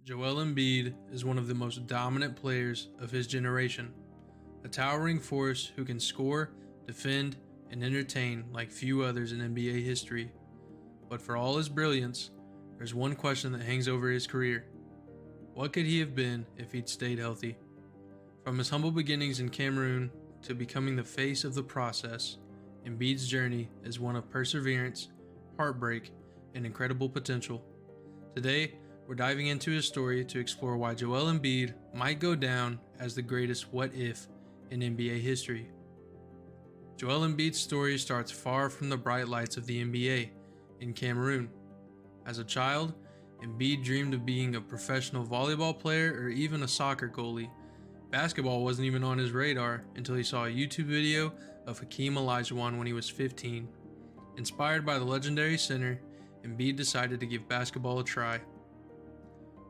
Joel Embiid is one of the most dominant players of his generation, a towering force who can score, defend, and entertain like few others in NBA history. But for all his brilliance, there's one question that hangs over his career. What could he have been if he'd stayed healthy? From his humble beginnings in Cameroon to becoming the face of the process, Embiid's journey is one of perseverance, heartbreak, and incredible potential. Today, we're diving into his story to explore why Joel Embiid might go down as the greatest what if in NBA history. Joel Embiid's story starts far from the bright lights of the NBA in Cameroon. As a child, Embiid dreamed of being a professional volleyball player or even a soccer goalie. Basketball wasn't even on his radar until he saw a YouTube video of Hakeem Olajuwon when he was 15. Inspired by the legendary center, Embiid decided to give basketball a try.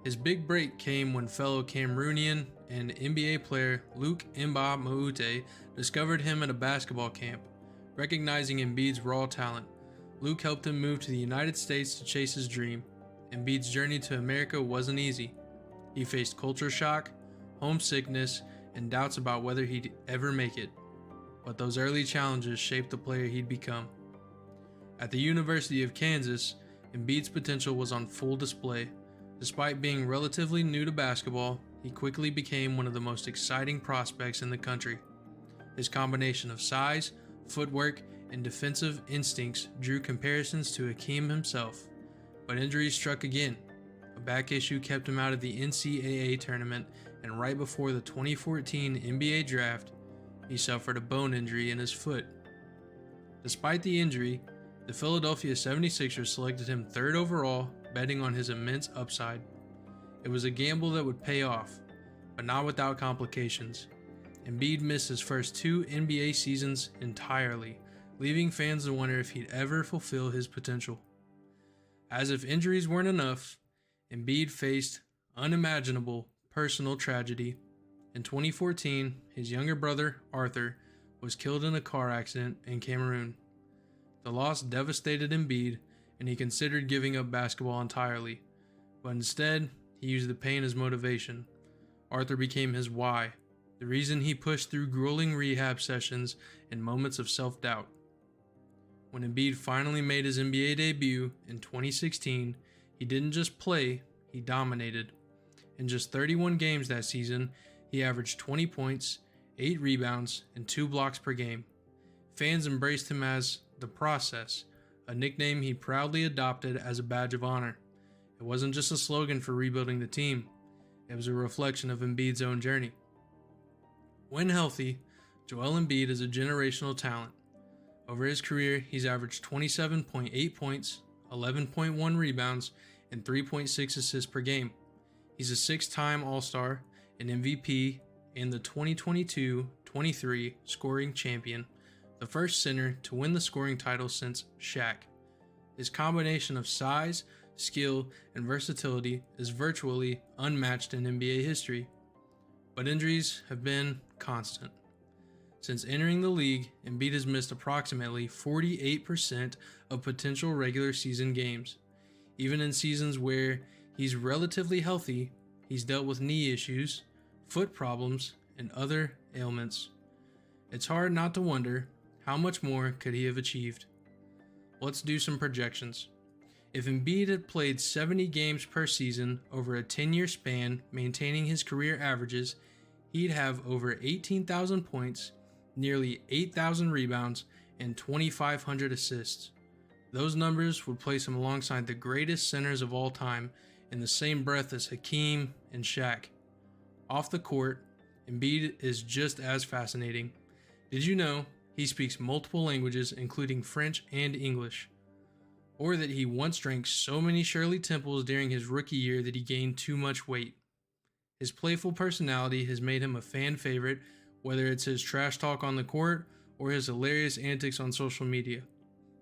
His big break came when fellow Cameroonian and NBA player Luc Mbah Moute discovered him at a basketball camp. Recognizing Embiid's raw talent, Luc helped him move to the United States to chase his dream. Embiid's journey to America wasn't easy. He faced culture shock, homesickness, and doubts about whether he'd ever make it. But those early challenges shaped the player he'd become. At the University of Kansas, Embiid's potential was on full display. Despite being relatively new to basketball, he quickly became one of the most exciting prospects in the country. His combination of size, footwork, and defensive instincts drew comparisons to Hakeem himself. But injuries struck again. A back issue kept him out of the NCAA tournament, and right before the 2014 NBA draft, he suffered a bone injury in his foot. Despite the injury, the Philadelphia 76ers selected him third overall, betting on his immense upside. It was a gamble that would pay off, but not without complications. Embiid missed his first two NBA seasons entirely, leaving fans to wonder if he'd ever fulfill his potential. As if injuries weren't enough, Embiid faced unimaginable personal tragedy. In 2014, his younger brother, Arthur, was killed in a car accident in Cameroon. The loss devastated Embiid, and he considered giving up basketball entirely. But instead, he used the pain as motivation. Arthur became his why, the reason he pushed through grueling rehab sessions and moments of self-doubt. When Embiid finally made his NBA debut in 2016, he didn't just play, he dominated. In just 31 games that season, he averaged 20 points, 8 rebounds, and 2 blocks per game. Fans embraced him as the Process, a nickname he proudly adopted as a badge of honor. It wasn't just a slogan for rebuilding the team, it was a reflection of Embiid's own journey. When healthy, Joel Embiid is a generational talent. Over his career, he's averaged 27.8 points, 11.1 rebounds, and 3.6 assists per game. He's a 6-time All-Star, an MVP, and the 2022-23 scoring champion, the first center to win the scoring title since Shaq. His combination of size, skill, and versatility is virtually unmatched in NBA history. But injuries have been constant. Since entering the league, Embiid has missed approximately 48% of potential regular season games. Even in seasons where he's relatively healthy, he's dealt with knee issues, foot problems, and other ailments. It's hard not to wonder, how much more could he have achieved? Let's do some projections. If Embiid had played 70 games per season over a 10-year span, maintaining his career averages, he'd have over 18,000 points, nearly 8,000 rebounds, and 2,500 assists. Those numbers would place him alongside the greatest centers of all time in the same breath as Hakeem and Shaq. Off the court, Embiid is just as fascinating. Did you know he speaks multiple languages, including French and English? Or that he once drank so many Shirley Temples during his rookie year that he gained too much weight? His playful personality has made him a fan favorite, whether it's his trash talk on the court or his hilarious antics on social media.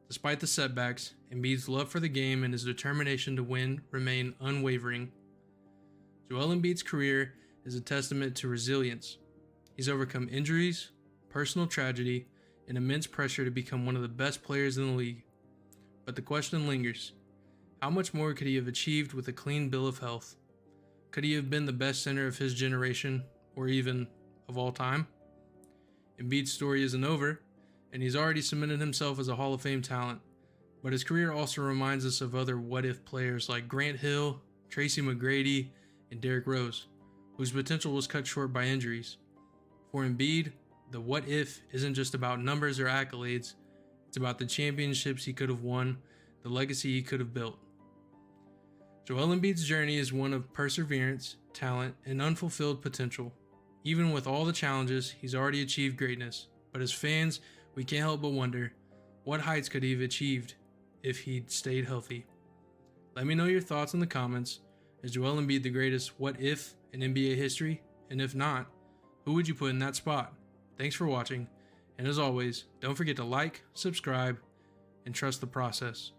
Despite the setbacks, Embiid's love for the game and his determination to win remain unwavering. Joel Embiid's career is a testament to resilience. He's overcome injuries, personal tragedy, and immense pressure to become one of the best players in the league. But the question lingers, how much more could he have achieved with a clean bill of health? Could he have been the best center of his generation, or even of all time? Embiid's story isn't over, and he's already cemented himself as a Hall of Fame talent, but his career also reminds us of other what-if players like Grant Hill, Tracy McGrady, and Derrick Rose, whose potential was cut short by injuries. For Embiid, the what-if isn't just about numbers or accolades, it's about the championships he could have won, the legacy he could have built. Joel Embiid's journey is one of perseverance, talent, and unfulfilled potential. Even with all the challenges, he's already achieved greatness. But as fans, we can't help but wonder, what heights could he have achieved if he'd stayed healthy? Let me know your thoughts in the comments. Is Joel Embiid the greatest what if in NBA history? And if not, who would you put in that spot? Thanks for watching, and as always, don't forget to like, subscribe, and trust the process.